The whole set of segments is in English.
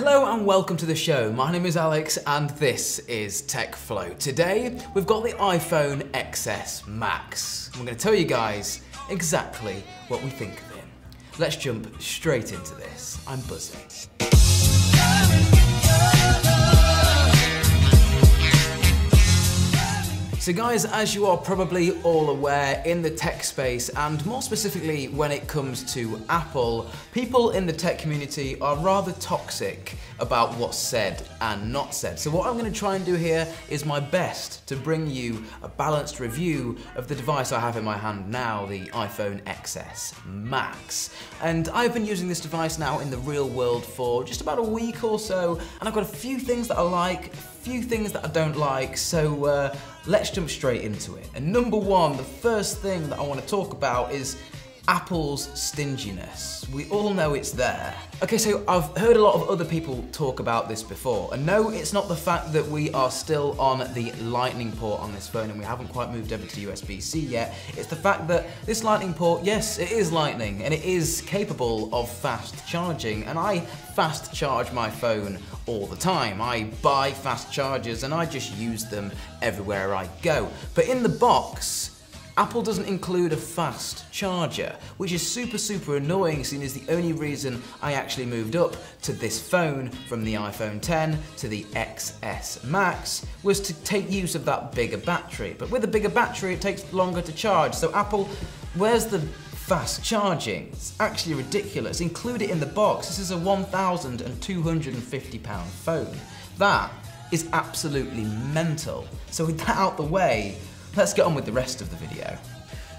Hello and welcome to the show. My name is Alex and this is TechFlow. Today we've got the iPhone XS Max. We're going to tell you guys exactly what we think of it. Let's jump straight into this. I'm buzzing. So guys, as you are probably all aware, in the tech space, and more specifically when it comes to Apple, people in the tech community are rather toxic about what's said and not said. So what I'm going to try and do here is my best to bring you a balanced review of the device I have in my hand now, the iPhone XS Max. And I've been using this device now in the real world for just about a week or so, and I've got a few things that I like, few things that I don't like, so let's jump straight into it. And number one, the first thing that I want to talk about is Apple's stinginess. We all know it's there. Okay, so I've heard a lot of other people talk about this before, and no, it's not the fact that we are still on the lightning port on this phone and we haven't quite moved over to USB-C yet. It's the fact that this lightning port, yes, it is lightning and it is capable of fast charging, and I fast charge my phone all the time. I buy fast chargers and I just use them everywhere I go. But in the box, Apple doesn't include a fast charger, which is super annoying, seeing as the only reason I actually moved up to this phone from the iPhone X to the XS Max was to take use of that bigger battery. But with a bigger battery, it takes longer to charge. So Apple, where's the fast charging? It's actually ridiculous. Include it in the box. This is a £1,250 phone. That is absolutely mental. So with that out the way, let's get on with the rest of the video.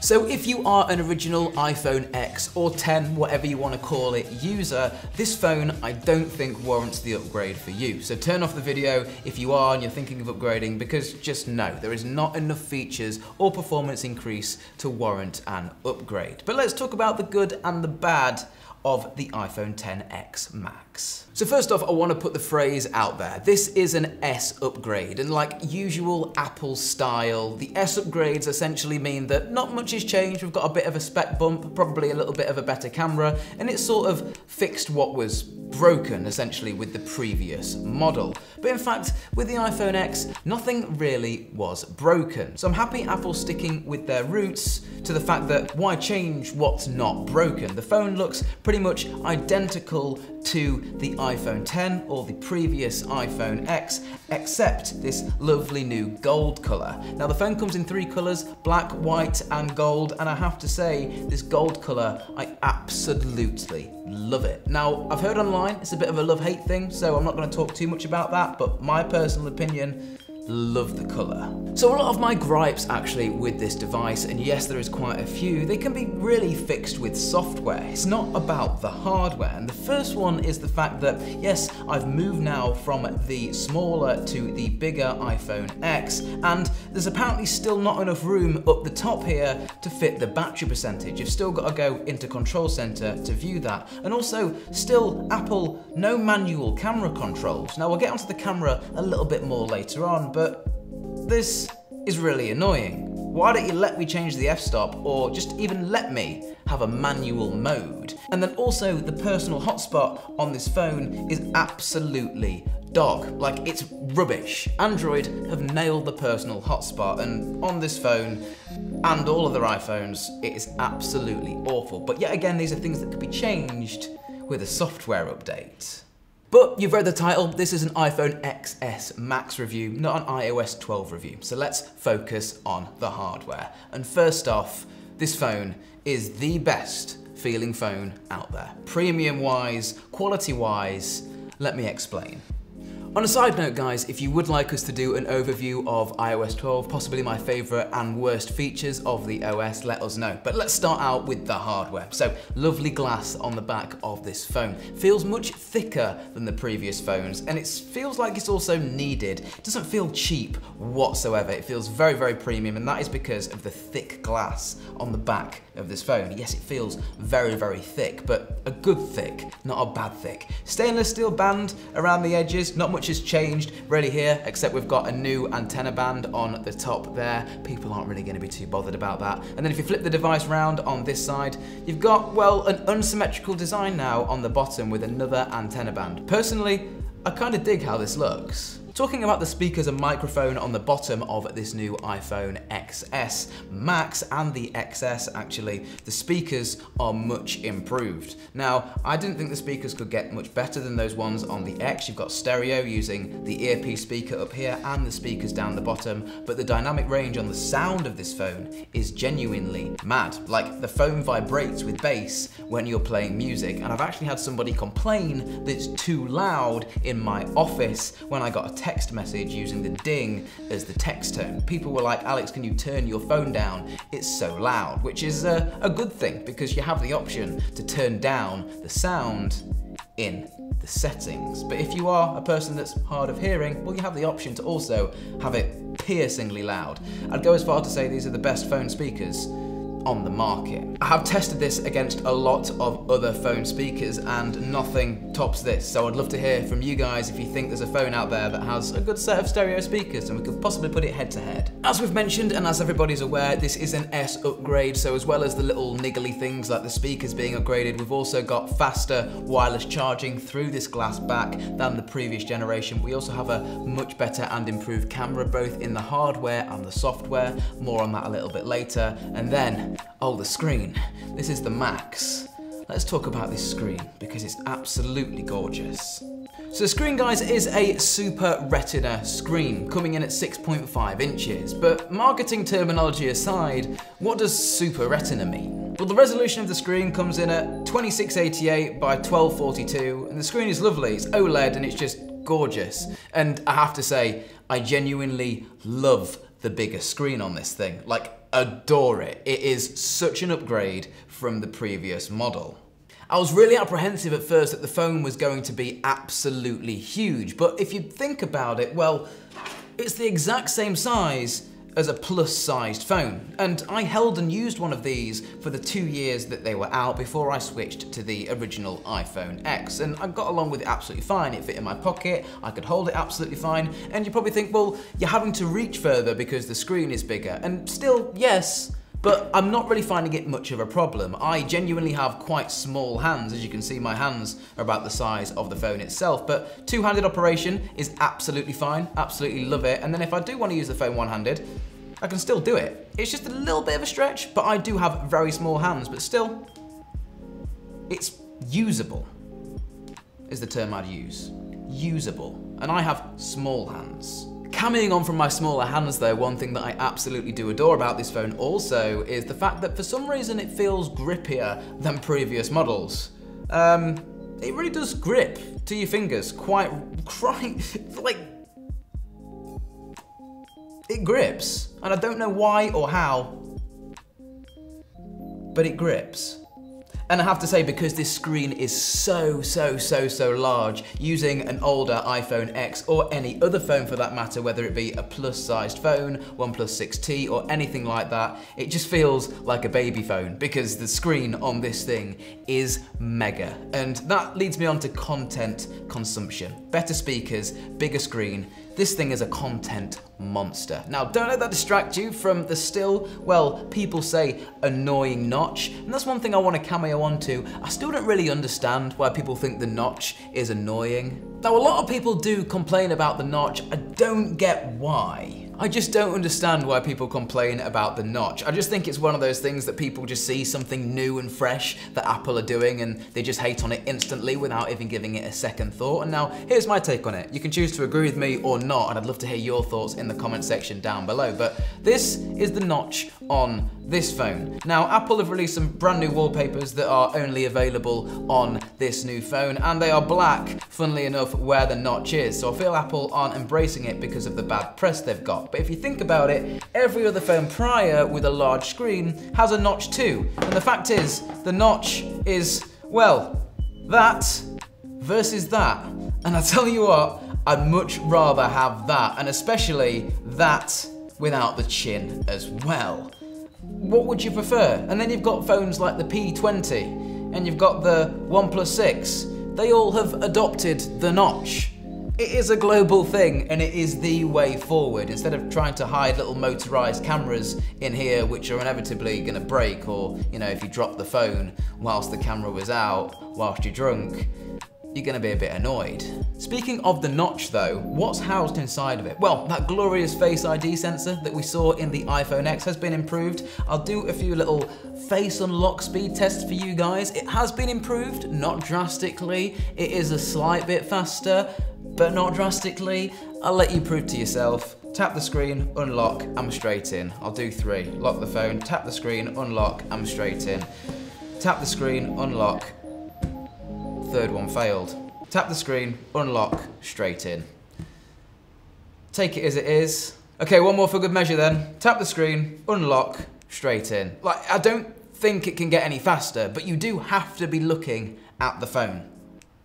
So if you are an original iPhone X or 10, whatever you want to call it, user, this phone I don't think warrants the upgrade for you. So turn off the video if you are and you're thinking of upgrading, because just know there is not enough features or performance increase to warrant an upgrade. But let's talk about the good and the bad of the iPhone XS Max. So first off, I want to put the phrase out there. This is an S upgrade, and like usual Apple style, the S upgrades essentially mean that not much has changed. We've got a bit of a spec bump, probably a little bit of a better camera, and it's sort of fixed what was broken essentially with the previous model. But in fact, with the iPhone X, nothing really was broken. So I'm happy Apple's sticking with their roots to the fact that why change what's not broken? The phone looks pretty much identical to the iPhone X or the previous iPhone X, except this lovely new gold color. Now the phone comes in three colors, black, white, and gold, and I have to say, this gold color, I absolutely love it. Now, I've heard online it's a bit of a love-hate thing, so I'm not going to talk too much about that, but my personal opinion, love the colour. So a lot of my gripes actually with this device, and yes there is quite a few, they can be really fixed with software. It's not about the hardware, and the first one is the fact that yes, I've moved now from the smaller to the bigger iPhone X, and there's apparently still not enough room up the top here to fit the battery percentage. You've still got to go into Control Center to view that, and also still Apple, no manual camera controls. Now we'll get onto the camera a little bit more later on, but this is really annoying. Why don't you let me change the f-stop, or just even let me have a manual mode? And then also the personal hotspot on this phone is absolutely dog. Like, it's rubbish. Android have nailed the personal hotspot, and on this phone and all other iPhones, it is absolutely awful. But yet again, these are things that could be changed with a software update. But you've read the title, this is an iPhone XS Max review, not an iOS 12 review. So let's focus on the hardware. And first off, this phone is the best feeling phone out there. Premium wise, quality wise, let me explain. On a side note guys, if you would like us to do an overview of iOS 12, possibly my favourite and worst features of the OS, let us know. But let's start out with the hardware. So, lovely glass on the back of this phone. Feels much thicker than the previous phones, and it feels like it's also needed. It doesn't feel cheap whatsoever. It feels very premium, and that is because of the thick glass on the back of this phone. Yes, it feels very thick, but a good thick, not a bad thick. Stainless steel band around the edges, not much much has changed really here, except we've got a new antenna band on the top there. People aren't really going to be too bothered about that. And then if you flip the device round on this side, you've got, well, an unsymmetrical design now on the bottom with another antenna band. Personally, I kind of dig how this looks. Talking about the speakers and microphone on the bottom of this new iPhone XS Max and the XS actually, the speakers are much improved. Now, I didn't think the speakers could get much better than those ones on the X. You've got stereo using the earpiece speaker up here and the speakers down the bottom, but the dynamic range on the sound of this phone is genuinely mad. Like, the phone vibrates with bass when you're playing music, and I've actually had somebody complain that it's too loud in my office when I got a text message using the ding as the text tone. People were like, Alex, can you turn your phone down? It's so loud, which is a good thing because you have the option to turn down the sound in the settings. But if you are a person that's hard of hearing, well, you have the option to also have it piercingly loud. I'd go as far to say these are the best phone speakers on the market. I have tested this against a lot of other phone speakers and nothing tops this, so I'd love to hear from you guys if you think there's a phone out there that has a good set of stereo speakers and we could possibly put it head to head. As we've mentioned and as everybody's aware, this is an S upgrade, so as well as the little niggly things like the speakers being upgraded, we've also got faster wireless charging through this glass back than the previous generation. We also have a much better and improved camera both in the hardware and the software, more on that a little bit later. And then, oh, the screen. This is the Max. Let's talk about this screen because it's absolutely gorgeous. So the screen, guys, is a Super Retina screen coming in at 6.5 inches. But marketing terminology aside, what does Super Retina mean? Well, the resolution of the screen comes in at 2688 by 1242, and the screen is lovely. It's OLED and it's just gorgeous. And I have to say, I genuinely love the bigger screen on this thing. Like, adore it. It is such an upgrade from the previous model. I was really apprehensive at first that the phone was going to be absolutely huge, but if you think about it, well, it's the exact same size as a plus-sized phone. And I held and used one of these for the 2 years that they were out before I switched to the original iPhone X. And I got along with it absolutely fine. It fit in my pocket, I could hold it absolutely fine. And you probably think, well, you're having to reach further because the screen is bigger. And still, yes, but I'm not really finding it much of a problem. I genuinely have quite small hands. As you can see, my hands are about the size of the phone itself, but two-handed operation is absolutely fine, absolutely love it. And then if I do want to use the phone one-handed, I can still do it. It's just a little bit of a stretch, but I do have very small hands, but still, it's usable, is the term I'd use. Usable. And I have small hands. Carrying on from my smaller hands though, one thing that I absolutely do adore about this phone also is the fact that for some reason it feels grippier than previous models. It really does grip to your fingers quite like, it grips. And I don't know why or how, but it grips. And I have to say, because this screen is so large, using an older iPhone X or any other phone for that matter, whether it be a plus-sized phone, OnePlus 6T or anything like that, it just feels like a baby phone because the screen on this thing is mega. And that leads me on to content consumption. Better speakers, bigger screen. This thing is a content monster. Now, don't let that distract you from the still, well, people say annoying notch, and that's one thing I want to cameo onto. I still don't really understand why people think the notch is annoying. Now, a lot of people do complain about the notch. I don't get why. I just don't understand why people complain about the notch. I just think it's one of those things that people just see something new and fresh that Apple are doing and they just hate on it instantly without even giving it a second thought. And now, here's my take on it. You can choose to agree with me or not, and I'd love to hear your thoughts in the comment section down below. But this is the notch on this phone. Now, Apple have released some brand new wallpapers that are only available on this new phone, and they are black, funnily enough, where the notch is. So I feel Apple aren't embracing it because of the bad press they've got. But if you think about it, every other phone prior with a large screen has a notch too. And the fact is, the notch is, well, that versus that. And I tell you what, I'd much rather have that, and especially that without the chin as well. What would you prefer? And then you've got phones like the P20, and you've got the OnePlus 6. They all have adopted the notch. It is a global thing and it is the way forward. Instead of trying to hide little motorized cameras in here which are inevitably going to break, or if you drop the phone whilst the camera was out whilst you're drunk, you're going to be a bit annoyed. Speaking of the notch though, what's housed inside of it? Well, that glorious Face ID sensor that we saw in the iPhone X has been improved. I'll do a few little face unlock speed tests for you guys. It has been improved, not drastically. It is a slight bit faster, but not drastically. I'll let you prove to yourself. Tap the screen, unlock, I'm straight in. I'll do 3. Lock the phone, tap the screen, unlock, I'm straight in. Tap the screen, unlock. Third one failed. Tap the screen, unlock, straight in. Take it as it is. Okay, one more for good measure then. Tap the screen, unlock, straight in. I don't think it can get any faster, but you do have to be looking at the phone.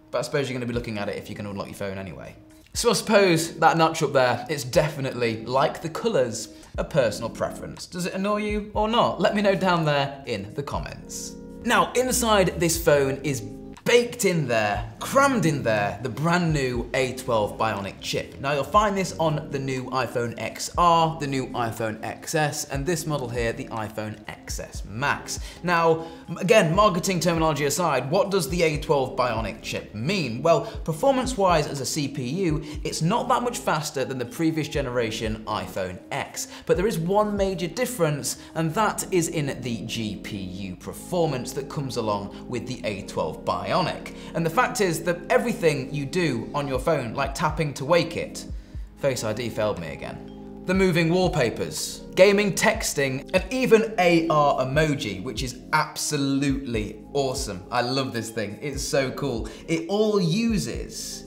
But I suppose you're going to be looking at it if you can unlock your phone anyway. So I suppose that notch up there, it's definitely, like the colours, a personal preference. Does it annoy you or not? Let me know down there in the comments. Now, inside this phone is baked in there, crammed in there, the brand new A12 Bionic chip. Now you'll find this on the new iPhone XR, the new iPhone XS, and this model here, the iPhone XS Max. Now, again, marketing terminology aside, what does the A12 Bionic chip mean? Well, performance-wise as a CPU, it's not that much faster than the previous generation iPhone X, but there is one major difference, and that is in the GPU performance that comes along with the A12 Bionic. And the fact is that everything you do on your phone, like tapping to wake it, Face ID failed me again. The moving wallpapers, gaming, texting, and even AR emoji, which is absolutely awesome. I love this thing, it's so cool. It all uses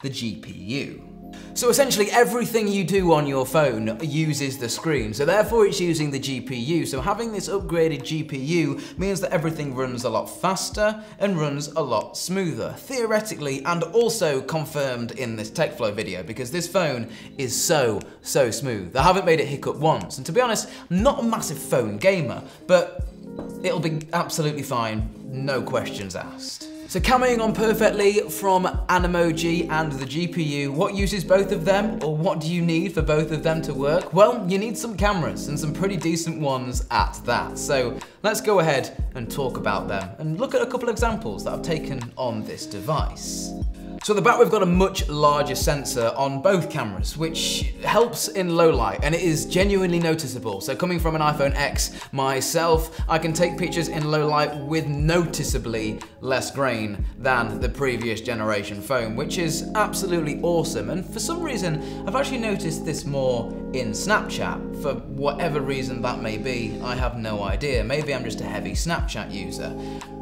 the GPU. So essentially everything you do on your phone uses the screen, so therefore it's using the GPU. So having this upgraded GPU means that everything runs a lot faster and runs a lot smoother, theoretically, and also confirmed in this TechFlow video, because this phone is so smooth. I haven't made it hiccup once, and to be honest, I'm not a massive phone gamer, but it'll be absolutely fine, no questions asked. So cameoing on perfectly from an emoji and the GPU, what uses both of them, or what do you need for both of them to work? Well, you need some cameras, and some pretty decent ones at that. So let's go ahead and talk about them and look at a couple of examples that I've taken on this device. So at the back we've got a much larger sensor on both cameras, which helps in low light, and it is genuinely noticeable. So coming from an iPhone X myself, I can take pictures in low light with noticeably less grain than the previous generation phone, which is absolutely awesome. And for some reason, I've actually noticed this more in Snapchat. For whatever reason that may be, I have no idea. Maybe I'm just a heavy Snapchat user.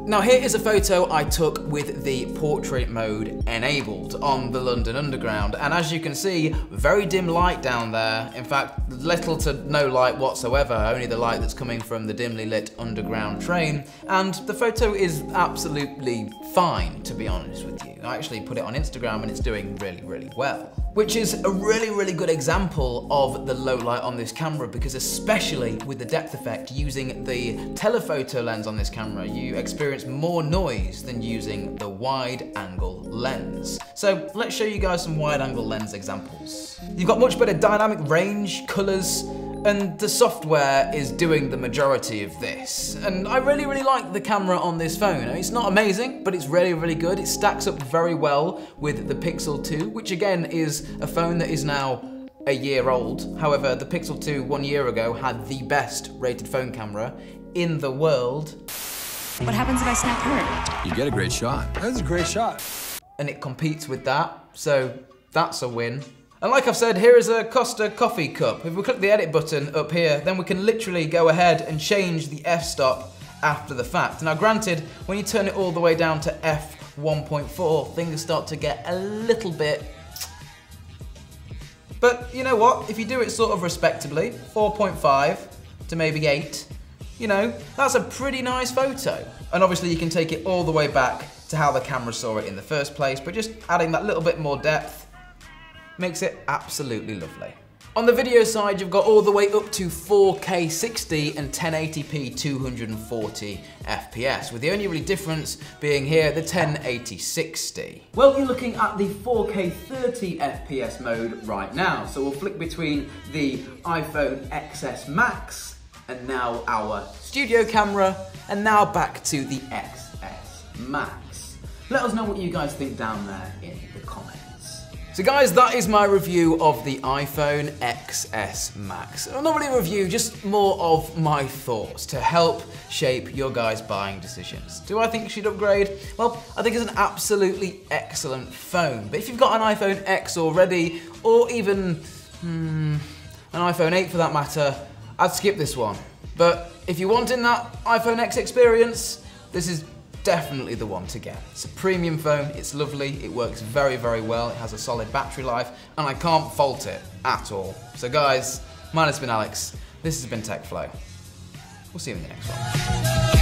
Now here is a photo I took with the portrait mode enabled on the London Underground, and as you can see, very dim light down there. In fact, little to no light whatsoever, only the light that's coming from the dimly lit underground train, and the photo is absolutely fine, to be honest with you. I actually put it on Instagram and it's doing really well. Which is a really good example of the low light on this camera, because especially with the depth effect, using the telephoto lens on this camera, you experience more noise than using the wide angle lens. So let's show you guys some wide angle lens examples. You've got much better dynamic range, colors, and the software is doing the majority of this. And I really like the camera on this phone. It's not amazing, but it's really good. It stacks up very well with the Pixel 2, which again is a phone that is now a year old. However, the Pixel 2 1 year ago had the best rated phone camera in the world. What happens if I snap her? You get a great shot. That's a great shot. And it competes with that, so that's a win. And like I've said, here is a Costa coffee cup. If we click the edit button up here, then we can literally go ahead and change the f-stop after the fact. Now granted, when you turn it all the way down to f1.4, things start to get a little bit... But you know what? If you do it sort of respectably, 4.5 to maybe 8, you know, that's a pretty nice photo. And obviously you can take it all the way back to how the camera saw it in the first place, but just adding that little bit more depth makes it absolutely lovely. On the video side, you've got all the way up to 4K 60 and 1080p 240 FPS, with the only really difference being here the 1080 60. Well, you're looking at the 4K 30 FPS mode right now, so we'll flick between the iPhone XS Max and now our studio camera, and now back to the XS Max. Let us know what you guys think down there in the comments. So guys, that is my review of the iPhone XS Max. Not really a review, just more of my thoughts to help shape your guys' buying decisions. Do I think you should upgrade? Well, I think it's an absolutely excellent phone. But if you've got an iPhone X already, or even an iPhone 8 for that matter, I'd skip this one. But if you're wanting that iPhone X experience, this is definitely the one to get. It's a premium phone, it's lovely, it works very, very well, it has a solid battery life, and I can't fault it at all. So guys, mine has been Alex, this has been TechFlow. We'll see you in the next one.